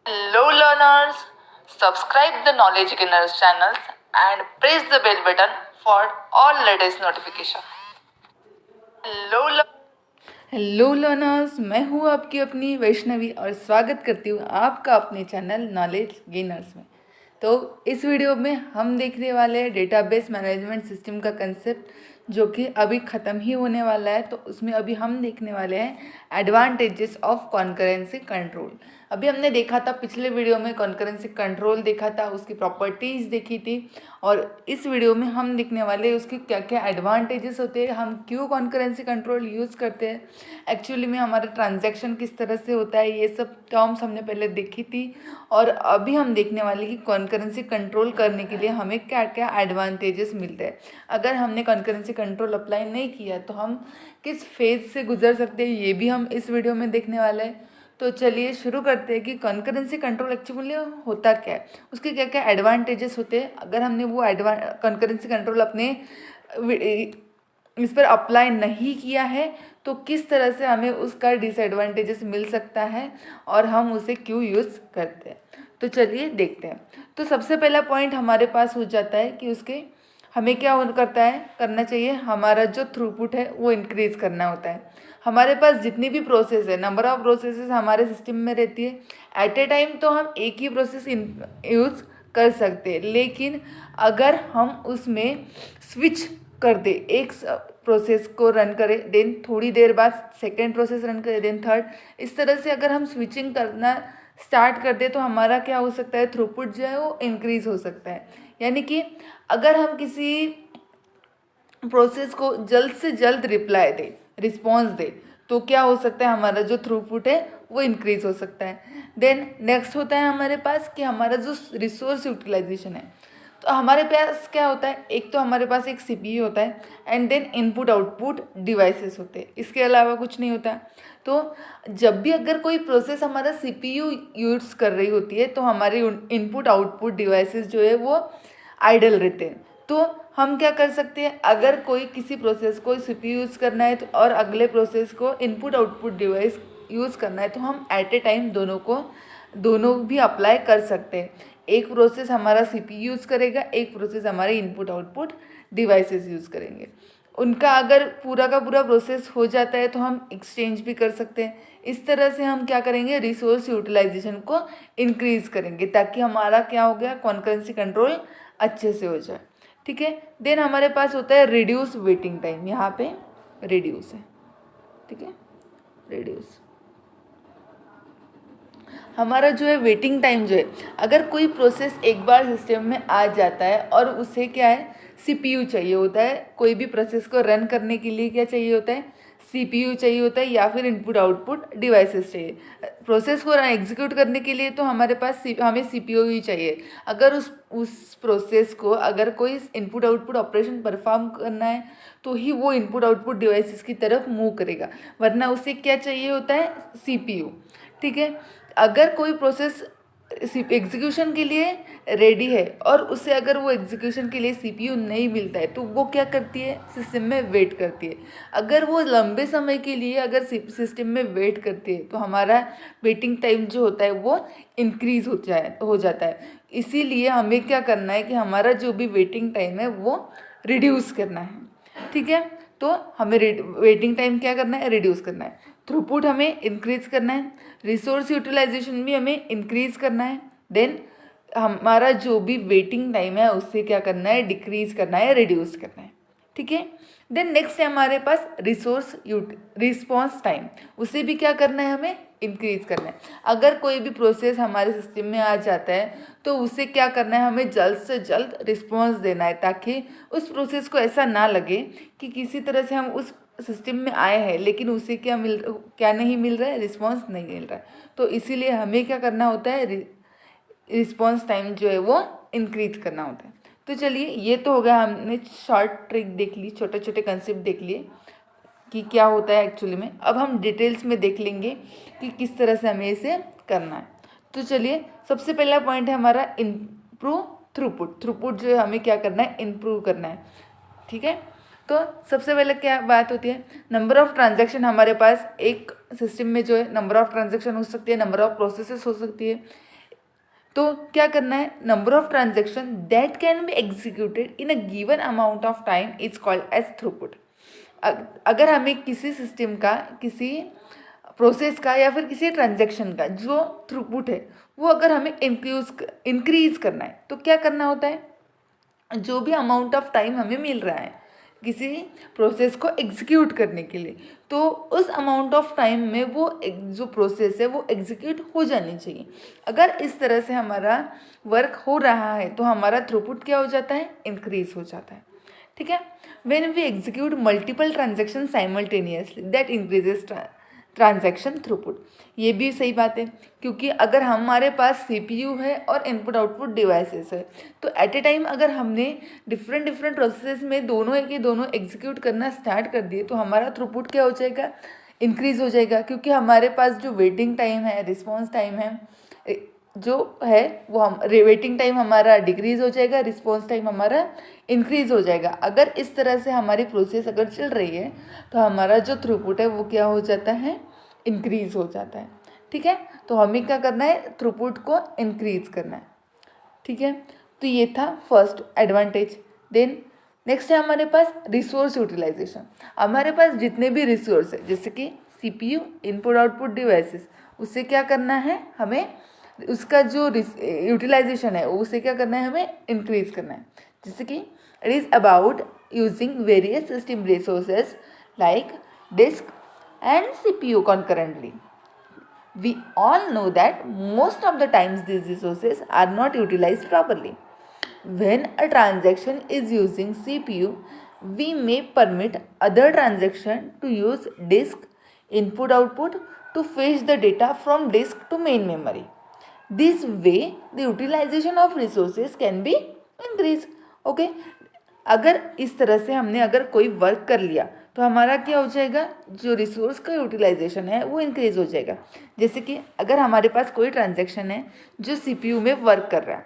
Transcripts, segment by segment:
Hello learners, subscribe the Knowledge Gainers channels and press the bell button for all latest notification. Hello learners, मैं हूँ आपकी अपनी वैष्णवी और स्वागत करती हूँ आपका अपने चैनल नॉलेज गेनर्स में। तो इस वीडियो में हम देखने वाले हैं डेटाबेस मैनेजमेंट सिस्टम का कंसेप्ट, जो कि अभी ख़त्म ही होने वाला है। तो उसमें अभी हम देखने वाले हैं एडवांटेजेस ऑफ कॉन्करेंसी कंट्रोल। अभी हमने देखा था पिछले वीडियो में कॉन्करेंसी कंट्रोल देखा था, उसकी प्रॉपर्टीज़ देखी थी, और इस वीडियो में हम देखने वाले उसके क्या क्या एडवांटेजेस होते हैं, हम क्यों कॉन्करेंसी कंट्रोल यूज़ करते हैं, एक्चुअली में हमारा ट्रांजैक्शन किस तरह से होता है, ये सब टर्म्स हमने पहले देखी थी। और अभी हम देखने वाले कि कॉन्करेंसी कंट्रोल करने के लिए हमें क्या क्या एडवांटेजेस मिलते हैं। अगर हमने कॉन्करेंसी कंट्रोल अप्लाई नहीं किया तो हम किस फेज से गुजर सकते हैं, ये भी हम इस वीडियो में देखने वाले हैं। तो चलिए शुरू करते हैं कि कॉन्करेंसी कंट्रोल एक्चुअली होता क्या है, उसके क्या क्या एडवांटेजेस होते हैं। अगर हमने वो कॉन्करेंसी कंट्रोल अपने इस पर अप्लाई नहीं किया है तो किस तरह से हमें उसका डिसएडवांटेजेस मिल सकता है और हम उसे क्यों यूज़ करते हैं। तो चलिए देखते हैं। तो सबसे पहला पॉइंट हमारे पास हो जाता है कि उसके हमें क्या करना चाहिए, हमारा जो थ्रूपुट है वो इंक्रीज़ करना होता है। हमारे पास जितनी भी प्रोसेस है, नंबर ऑफ प्रोसेसेस हमारे सिस्टम में रहती है, एट ए टाइम तो हम एक ही प्रोसेस यूज़ कर सकते हैं। लेकिन अगर हम उसमें स्विच कर दे, एक प्रोसेस को रन करें, देन थोड़ी देर बाद सेकेंड प्रोसेस रन करें, देन थर्ड, इस तरह से अगर हम स्विचिंग करना स्टार्ट कर दे तो हमारा क्या हो सकता है, थ्रूपुट जो है वो इंक्रीज़ हो सकता है। यानी कि अगर हम किसी प्रोसेस को जल्द से जल्द रिप्लाई दे, रिस्पॉन्स दे, तो क्या हो सकता है, हमारा जो थ्रूपुट है वो इंक्रीज़ हो सकता है। देन नेक्स्ट होता है हमारे पास कि हमारा जो रिसोर्स यूटिलाइजेशन है, तो हमारे पास क्या होता है, एक तो हमारे पास एक सीपीयू होता है and then input output devices होते हैं, इसके अलावा कुछ नहीं होता। तो जब भी अगर कोई प्रोसेस हमारा सीपीयू यूज़ कर रही होती है तो हमारे इनपुट आउटपुट डिवाइसेस जो है वो आइडल रहते हैं। तो हम क्या कर सकते हैं, अगर कोई किसी प्रोसेस को सीपीयू यूज़ करना है तो और अगले प्रोसेस को इनपुट आउटपुट डिवाइस यूज़ करना है, तो हम एट ए टाइम दोनों भी अप्लाई कर सकते हैं। एक प्रोसेस हमारा सीपीयू यूज़ करेगा, एक प्रोसेस हमारे इनपुट आउटपुट डिवाइसेस यूज़ करेंगे। उनका अगर पूरा का पूरा प्रोसेस हो जाता है तो हम एक्सचेंज भी कर सकते हैं। इस तरह से हम क्या करेंगे, रिसोर्स यूटिलाइजेशन को इंक्रीज़ करेंगे, ताकि हमारा क्या हो गया, कॉन्करेंसी कंट्रोल अच्छे से हो जाए। ठीक है। देन हमारे पास होता है रिड्यूस वेटिंग टाइम, यहाँ पे रिड्यूस है, ठीक है, रिड्यूस हमारा जो है वेटिंग टाइम जो है, अगर कोई प्रोसेस एक बार सिस्टम में आ जाता है और उसे क्या है, सीपीयू चाहिए होता है, कोई भी प्रोसेस को रन करने के लिए क्या चाहिए होता है, सीपीयू चाहिए होता है, या फिर इनपुट आउटपुट डिवाइसेस चाहिए। प्रोसेस को एग्जीक्यूट करने के लिए तो हमारे पास हमें सीपीयू ही चाहिए। अगर उस प्रोसेस को अगर कोई इनपुट आउटपुट ऑपरेशन परफॉर्म करना है तो ही वो इनपुट आउटपुट डिवाइसेस की तरफ मूव करेगा, वरना उसे क्या चाहिए होता है, सीपीयू। ठीक है। अगर कोई प्रोसेस एग्जीक्यूशन के लिए रेडी है और उसे अगर वो एग्जीक्यूशन के लिए सीपीयू नहीं मिलता है तो वो क्या करती है, सिस्टम में वेट करती है। अगर वो लंबे समय के लिए अगर सिस्टम में वेट करती है तो हमारा वेटिंग टाइम जो होता है वो इंक्रीज हो जाता है। इसीलिए हमें क्या करना है कि हमारा जो भी वेटिंग टाइम है वो रिड्यूस करना है। ठीक है। तो हमें वेटिंग टाइम क्या करना है, रिड्यूस करना है। थ्रूपुट हमें इंक्रीज करना है, रिसोर्स यूटिलाइजेशन भी हमें इंक्रीज करना है। देन हमारा जो भी वेटिंग टाइम है उससे क्या करना है, डिक्रीज करना है, रिड्यूस करना है। ठीक है। देन नेक्स्ट है हमारे पास रिस्पॉन्स टाइम, उसे भी क्या करना है, हमें इंक्रीज करना है। अगर कोई भी प्रोसेस हमारे सिस्टम में आ जाता है तो उसे क्या करना है, हमें जल्द से जल्द रिस्पॉन्स देना है, ताकि उस प्रोसेस को ऐसा ना लगे कि किसी तरह से हम उस सिस्टम में आए हैं लेकिन उसे क्या नहीं मिल रहा है, रिस्पॉन्स नहीं मिल रहा है। तो इसीलिए हमें क्या करना होता है, रिस्पॉन्स टाइम जो है वो इंक्रीज करना होता है। तो चलिए, ये तो हो गया, हमने शॉर्ट ट्रिक देख ली, छोटे छोटे कंसेप्ट देख लिए कि क्या होता है एक्चुअली में। अब हम डिटेल्स में देख लेंगे कि किस तरह से हमें इसे करना है। तो चलिए, सबसे पहला पॉइंट है हमारा इम्प्रूव थ्रूपुट जो है हमें क्या करना है, इम्प्रूव करना है। ठीक है। तो सबसे पहले क्या बात होती है, नंबर ऑफ ट्रांजैक्शन। हमारे पास एक सिस्टम में जो है नंबर ऑफ ट्रांजैक्शन हो सकती है, नंबर ऑफ प्रोसेसेस हो सकती है। तो क्या करना है, number of transaction that can be executed in a given amount of time is called as throughput. अगर हमें किसी सिस्टम का, किसी प्रोसेस का या फिर किसी ट्रांजैक्शन का जो थ्रूपुट है वो अगर हमें इंक्रीज करना है तो क्या करना होता है, जो भी अमाउंट ऑफ टाइम हमें मिल रहा है किसी प्रोसेस को एग्जीक्यूट करने के लिए, तो उस अमाउंट ऑफ टाइम में वो जो प्रोसेस है वो एग्जीक्यूट हो जानी चाहिए। अगर इस तरह से हमारा वर्क हो रहा है तो हमारा थ्रूपुट क्या हो जाता है, इंक्रीज हो जाता है। ठीक है, when we execute multiple transaction simultaneously that increases transaction throughput. ये भी सही बात है, क्योंकि अगर हमारे पास सीपीयू है और इनपुट आउटपुट डिवाइसेस है तो एट ए टाइम अगर हमने डिफरेंट प्रोसेस में दोनों के दोनों एग्जीक्यूट करना स्टार्ट कर दिए तो हमारा थ्रूपुट क्या हो जाएगा, इंक्रीज हो जाएगा। क्योंकि हमारे पास जो वेटिंग टाइम है, रिस्पॉन्स टाइम है जो है वो हम वेटिंग टाइम हमारा डिक्रीज हो जाएगा, रिस्पॉन्स टाइम हमारा इंक्रीज हो जाएगा। अगर इस तरह से हमारी प्रोसेस अगर चल रही है तो हमारा जो थ्रूपुट है वो क्या हो जाता है, इंक्रीज हो जाता है। ठीक है, तो हमें क्या करना है, थ्रूपुट को इंक्रीज करना है। ठीक है, तो ये था फर्स्ट एडवांटेज। देन नेक्स्ट है हमारे पास रिसोर्स यूटिलाइजेशन। हमारे पास जितने भी रिसोर्स है जैसे कि सीपीयू, इनपुट आउटपुट डिवाइसेस, उससे क्या करना है, हमें उसका जो यूटिलाइजेशन है उसे क्या करना है, हमें इंक्रीज करना है। जैसे कि it is about using various system resources like disk and CPU concurrently. We all know that most of the times these resources are not utilized properly. When a transaction is using CPU, we may permit other transaction to use disk input output to fetch the data from disk to main memory. This way the utilization of resources can be increased. Okay, अगर इस तरह से हमने अगर कोई work कर लिया तो हमारा क्या हो जाएगा, जो रिसोर्स का यूटिलाइजेशन है वो इंक्रीज हो जाएगा। जैसे कि अगर हमारे पास कोई ट्रांजैक्शन है जो सीपीयू में वर्क कर रहा है,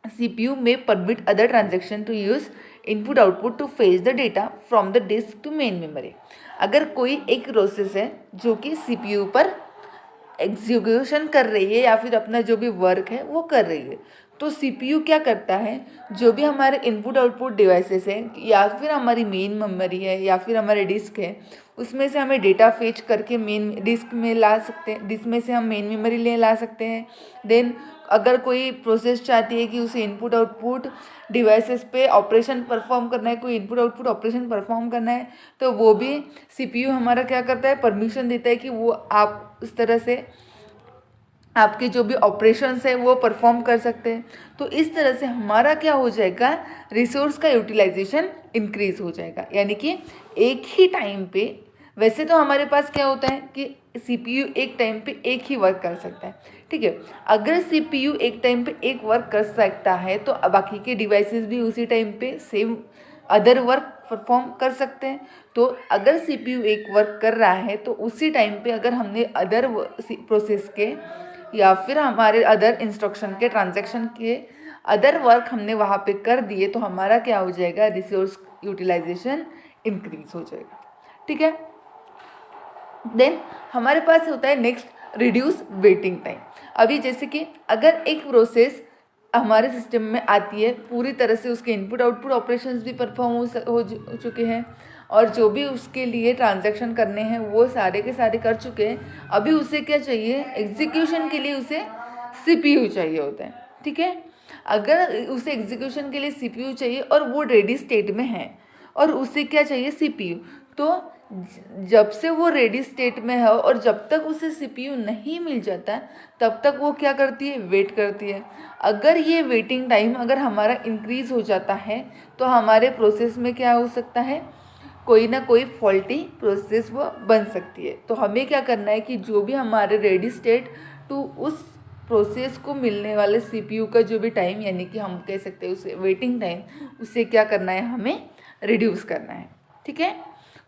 सीपीयू में permit other transaction to use input output to fetch the data from the disk to main memory. अगर कोई एक प्रोसेस है जो कि सीपीयू पर एग्जीक्यूशन कर रही है या फिर अपना जो भी वर्क है वो कर रही है, तो सीपीयू क्या करता है, जो भी हमारे इनपुट आउटपुट डिवाइसेस हैं या फिर हमारी मेन मेमोरी है या फिर हमारे डिस्क है, उसमें से हमें डेटा फेच करके मेन डिस्क में ला सकते हैं, डिस्क में से हम मेन मेमोरी ले ला सकते हैं। देन अगर कोई प्रोसेस चाहती है कि उसे इनपुट आउटपुट डिवाइसेस पे ऑपरेशन परफॉर्म करना है, कोई इनपुट आउटपुट ऑपरेशन परफॉर्म करना है, तो वो भी सीपीयू हमारा क्या करता है, परमिशन देता है कि वो आप उस तरह से आपके जो भी ऑपरेशंस है वो परफॉर्म कर सकते हैं। तो इस तरह से हमारा क्या हो जाएगा, रिसोर्स का यूटिलाइजेशन इंक्रीज हो जाएगा। यानी कि एक ही टाइम पे, वैसे तो हमारे पास क्या होता है कि सीपीयू एक टाइम पे एक ही वर्क कर सकता है, ठीक है। अगर सीपीयू एक टाइम पे एक वर्क कर सकता है तो बाकी के डिवाइसेस भी उसी टाइम पे सेम अदर वर्क परफॉर्म कर सकते हैं। तो अगर सीपीयू एक वर्क कर रहा है तो उसी टाइम पे अगर हमने अदर प्रोसेस के या फिर हमारे अदर इंस्ट्रक्शन के, ट्रांजैक्शन के अदर वर्क हमने वहाँ पे कर दिए तो हमारा क्या हो जाएगा, रिसोर्स यूटिलाइजेशन इंक्रीज हो जाएगा, ठीक है। देन हमारे पास होता है नेक्स्ट, रिड्यूस वेटिंग टाइम। अभी जैसे कि अगर एक प्रोसेस हमारे सिस्टम में आती है, पूरी तरह से उसके इनपुट आउटपुट ऑपरेशंस भी परफॉर्म हो चुके हैं और जो भी उसके लिए ट्रांजैक्शन करने हैं वो सारे के सारे कर चुके हैं, अभी उसे क्या चाहिए, एग्जीक्यूशन के लिए उसे सीपीयू चाहिए होता है, ठीक है। अगर उसे एग्जीक्यूशन के लिए सीपीयू चाहिए और वो रेडी स्टेट में है और उसे क्या चाहिए, सीपीयू, तो जब से वो रेडी स्टेट में है और जब तक उसे सीपीयू नहीं मिल जाता तब तक वो क्या करती है, वेट करती है। अगर ये वेटिंग टाइम अगर हमारा इंक्रीज हो जाता है तो हमारे प्रोसेस में क्या हो सकता है, कोई ना कोई फॉल्टी प्रोसेस वो बन सकती है। तो हमें क्या करना है कि जो भी हमारे रेडी स्टेट टू उस प्रोसेस को मिलने वाले सीपीयू का जो भी टाइम, यानी कि हम कह सकते हैं उसे वेटिंग टाइम, उसे क्या करना है, हमें रिड्यूस करना है, ठीक है।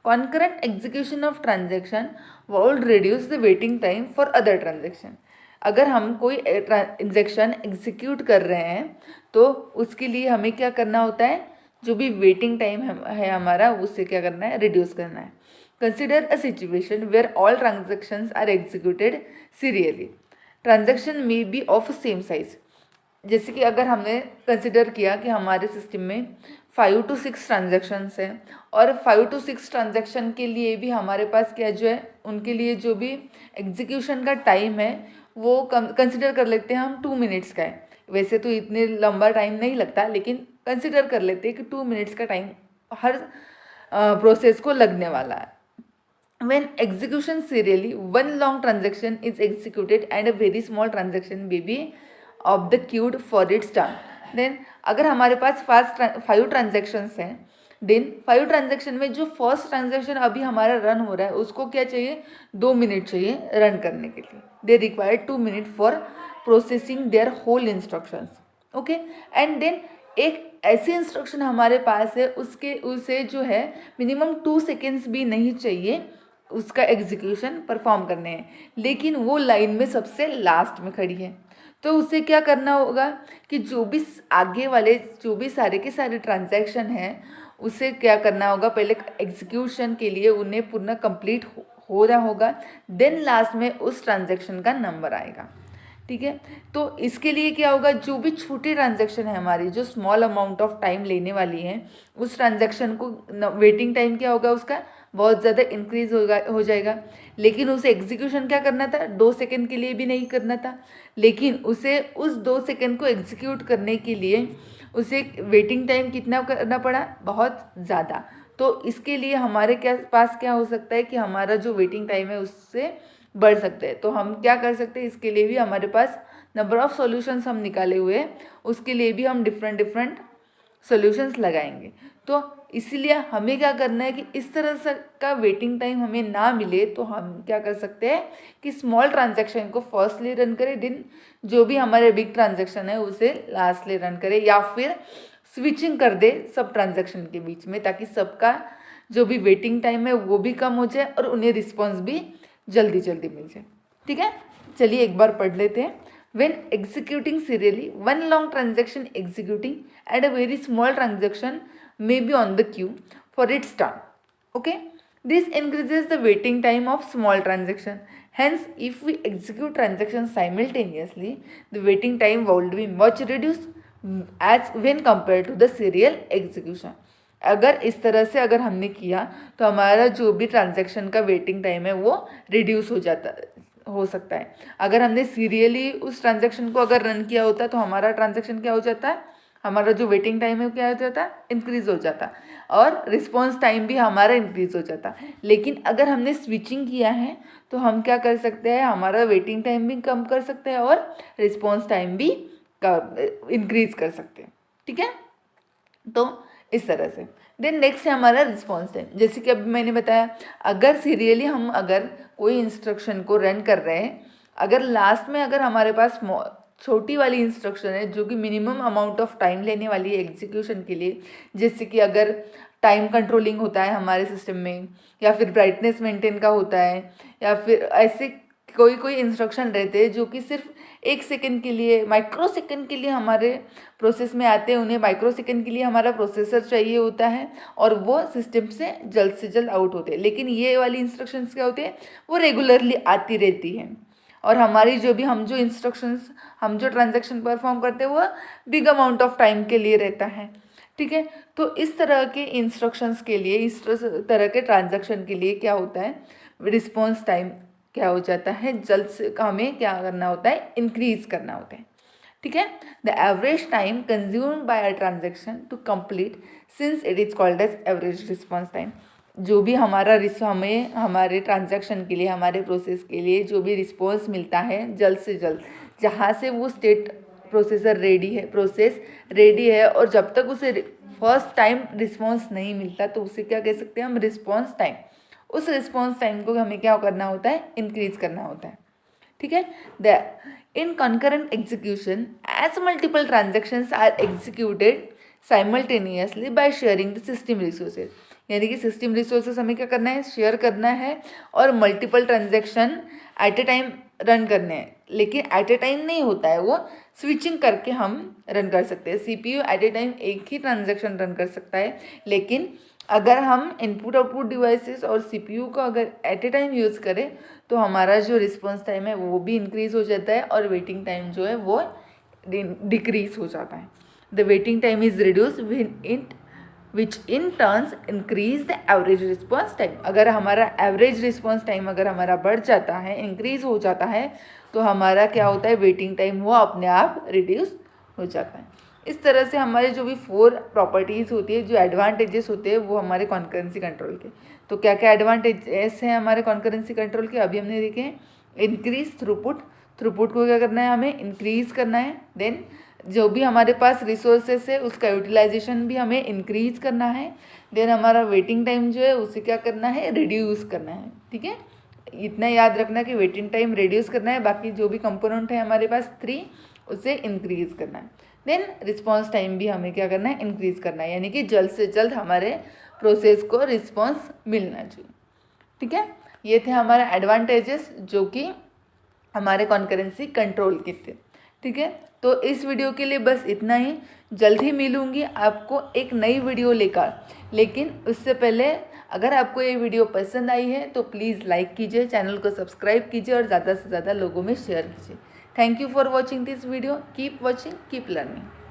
Concurrent execution of transaction would reduce the waiting time for other transaction. अगर हम कोई ट्रांजेक्शन एग्जीक्यूट कर रहे हैं तो उसके लिए हमें क्या करना होता है, जो भी वेटिंग टाइम है हमारा उससे क्या करना है, रिड्यूस करना है। Consider a situation where all transactions are executed serially, transaction may be of same size. जैसे कि अगर हमने कंसिडर किया कि हमारे सिस्टम में 5 to 6 ट्रांजेक्शन्स हैं और 5 to 6 ट्रांजेक्शन के लिए भी हमारे पास क्या जो है उनके लिए जो भी एग्जीक्यूशन का टाइम है वो कंसिडर कर लेते हैं हम 2 मिनट्स का है। वैसे तो इतने लंबा टाइम नहीं लगता, लेकिन कंसिडर कर लेते हैं कि 2 मिनट्स का टाइम हर प्रोसेस को लगने वाला है। When execution serially, one long transaction is executed and a very small transaction may be of the queued for its turn. Then अगर हमारे पास 5 ट्रांजेक्शन्स हैं, देन 5 ट्रांजेक्शन में जो फर्स्ट ट्रांजेक्शन अभी हमारा रन हो रहा है उसको क्या चाहिए, 2 मिनट चाहिए रन करने के लिए। They require 2 minute for processing their whole instructions. Okay, and then एक ऐसी इंस्ट्रक्शन हमारे पास है उसे जो है मिनिमम 2 सेकेंड्स भी नहीं चाहिए उसका एग्जीक्यूशन परफॉर्म करने हैं, लेकिन वो लाइन में सबसे लास्ट में खड़ी है। तो उसे क्या करना होगा कि जो भी आगे वाले जो भी सारे के सारे ट्रांजैक्शन हैं उसे क्या करना होगा, पहले एग्जीक्यूशन के लिए उन्हें पूर्ण कंप्लीट हो रहा होगा, देन लास्ट में उस ट्रांजैक्शन का नंबर आएगा। ठीक है, तो इसके लिए क्या होगा, जो भी छोटी ट्रांजैक्शन है हमारी जो स्मॉल अमाउंट ऑफ टाइम लेने वाली है उस ट्रांजैक्शन को वेटिंग टाइम क्या होगा उसका बहुत ज़्यादा इंक्रीज हो जाएगा। लेकिन उसे एग्जीक्यूशन क्या करना था, 2 सेकेंड के लिए भी नहीं करना था, लेकिन उसे उस 2 सेकेंड को एग्जीक्यूट करने के लिए उसे वेटिंग टाइम कितना करना पड़ा, बहुत ज़्यादा। तो इसके लिए हमारे पास क्या हो सकता है कि हमारा जो वेटिंग टाइम है उससे बढ़ सकते हैं। तो हम क्या कर सकते हैं, इसके लिए भी हमारे पास नंबर ऑफ़ सॉल्यूशंस हम निकाले हुए हैं, उसके लिए भी हम डिफरेंट सॉल्यूशंस लगाएंगे। तो इसीलिए हमें क्या करना है कि इस तरह से का वेटिंग टाइम हमें ना मिले तो हम क्या कर सकते हैं कि स्मॉल ट्रांजैक्शन को फर्स्टली रन करें, दिन जो भी हमारे बिग ट्रांजैक्शन है उसे लास्टली रन करें, या फिर स्विचिंग कर दे सब ट्रांजैक्शन के बीच में, ताकि सबका जो भी वेटिंग टाइम है वो भी कम हो जाए और उन्हें रिस्पॉन्स भी जल्दी जल्दी मिल जाए। ठीक है, चलिए एक बार पढ़ लेते हैं। When executing serially, one long transaction executing and a very small transaction may be on the queue for its turn. Okay, this increases the waiting time of small transaction. Hence, if we execute transactions simultaneously, the waiting time will be much reduced as when compared to the serial execution. अगर इस तरह से अगर हमने किया तो हमारा जो भी ट्रांजैक्शन का वेटिंग टाइम है वो रिड्यूस हो सकता है। अगर हमने सीरियली उस ट्रांजैक्शन को अगर रन किया होता तो हमारा ट्रांजैक्शन क्या हो जाता है, हमारा जो वेटिंग टाइम है क्या हो जाता है, इंक्रीज हो जाता और रिस्पॉन्स टाइम भी हमारा इंक्रीज हो जाता। लेकिन अगर हमने स्विचिंग किया है तो हम क्या कर सकते हैं, हमारा वेटिंग टाइम भी कम कर सकते हैं और रिस्पॉन्स टाइम भी इंक्रीज कर सकते हैं। ठीक है, तो इस तरह से। देन नेक्स्ट है हमारा रिस्पॉन्स टाइम। जैसे कि अभी मैंने बताया, अगर सीरियली हम अगर कोई इंस्ट्रक्शन को रन कर रहे हैं, अगर लास्ट में अगर हमारे पास छोटी वाली इंस्ट्रक्शन है जो कि मिनिमम अमाउंट ऑफ टाइम लेने वाली है एग्जीक्यूशन के लिए, जैसे कि अगर टाइम कंट्रोलिंग होता है हमारे सिस्टम में, या फिर ब्राइटनेस मेंटेन का होता है, या फिर ऐसे कोई इंस्ट्रक्शन रहते हैं जो कि सिर्फ 1 सेकेंड के लिए, माइक्रो सेकेंड के लिए हमारे प्रोसेस में आते हैं, उन्हें माइक्रो सेकेंड के लिए हमारा प्रोसेसर चाहिए होता है और वो सिस्टम से जल्द आउट होते हैं। लेकिन ये वाली इंस्ट्रक्शंस क्या होते हैं, वो रेगुलरली आती रहती हैं और हमारी जो इंस्ट्रक्शंस हम जो ट्रांजैक्शन परफॉर्म करते हैं वो बिग अमाउंट ऑफ टाइम के लिए रहता है। ठीक है, तो इस तरह के इंस्ट्रक्शंस के लिए, इस तरह के ट्रांजैक्शन के लिए क्या होता है, रिस्पॉन्स टाइम क्या हो जाता है, जल्द से हमें क्या करना होता है, इंक्रीज करना होता है। ठीक है, the average time consumed by a transaction to complete since it is called as average response time. जो भी हमारा हमें हमारे ट्रांजैक्शन के लिए, हमारे प्रोसेस के लिए जो भी रिस्पॉन्स मिलता है जल्द से जल्द, जहाँ से वो स्टेट प्रोसेस रेडी है और जब तक उसे फर्स्ट टाइम रिस्पॉन्स नहीं मिलता तो उसे क्या कह सकते हैं हम, रिस्पॉन्स टाइम। उस रिस्पॉन्स टाइम को हमें क्या करना होता है, इंक्रीज करना होता है। ठीक है, the in concurrent execution as multiple transactions are executed simultaneously by sharing the system resources. यानी कि सिस्टम रिसोर्सेज हमें क्या करना है, शेयर करना है और multiple transaction at a time run करने हैं। लेकिन एट ए टाइम नहीं होता है, वो स्विचिंग करके हम रन कर सकते हैं। CPU एट ए टाइम एक ही ट्रांजैक्शन रन कर सकता है, लेकिन अगर हम इनपुट आउटपुट डिवाइसेस और CPU को अगर एट ए टाइम यूज़ करें तो हमारा जो रिस्पॉन्स टाइम है वो भी इंक्रीज़ हो जाता है और वेटिंग टाइम जो है वो डिक्रीज हो जाता है। The waiting time is reduce which in turns increase the average response time. अगर हमारा एवरेज रिस्पॉन्स टाइम अगर हमारा बढ़ जाता है, इंक्रीज हो जाता है, तो हमारा क्या होता है, वेटिंग टाइम वो अपने आप रिड्यूस हो जाता है। इस तरह से हमारे जो भी 4 प्रॉपर्टीज़ होती है, जो एडवांटेजेस होते हैं, वो हमारे कॉन्करेंसी कंट्रोल के। तो क्या क्या एडवांटेजेस हैं हमारे कॉन्करेंसी कंट्रोल के, अभी हमने देखे हैं। इंक्रीज थ्रूपुट, थ्रूपुट को क्या करना है, हमें इंक्रीज करना है। देन जो भी हमारे पास रिसोर्सेस है उसका यूटिलाइजेशन भी हमें इंक्रीज करना है। देन हमारा वेटिंग टाइम जो है उसे क्या करना है, रिड्यूस करना है। ठीक है, इतना याद रखना कि वेटिंग टाइम रिड्यूस करना है, बाकी जो भी कंपोनेंट है हमारे पास 3 उसे इंक्रीज करना है। देन रिस्पॉन्स टाइम भी हमें क्या करना है, इंक्रीज करना है, यानी कि जल्द से जल्द हमारे प्रोसेस को रिस्पॉन्स मिलना चाहिए। ठीक है, ये थे हमारे एडवांटेजेस जो कि हमारे कॉन्करेंसी कंट्रोल के थे। ठीक है, तो इस वीडियो के लिए बस इतना ही। जल्द ही मिलूंगी आपको एक नई वीडियो लेकर, लेकिन उससे पहले अगर आपको ये वीडियो पसंद आई है तो प्लीज़ लाइक कीजिए, चैनल को सब्सक्राइब कीजिए और ज़्यादा से ज़्यादा लोगों में शेयर कीजिए। Thank you for watching this video. Keep watching, keep learning.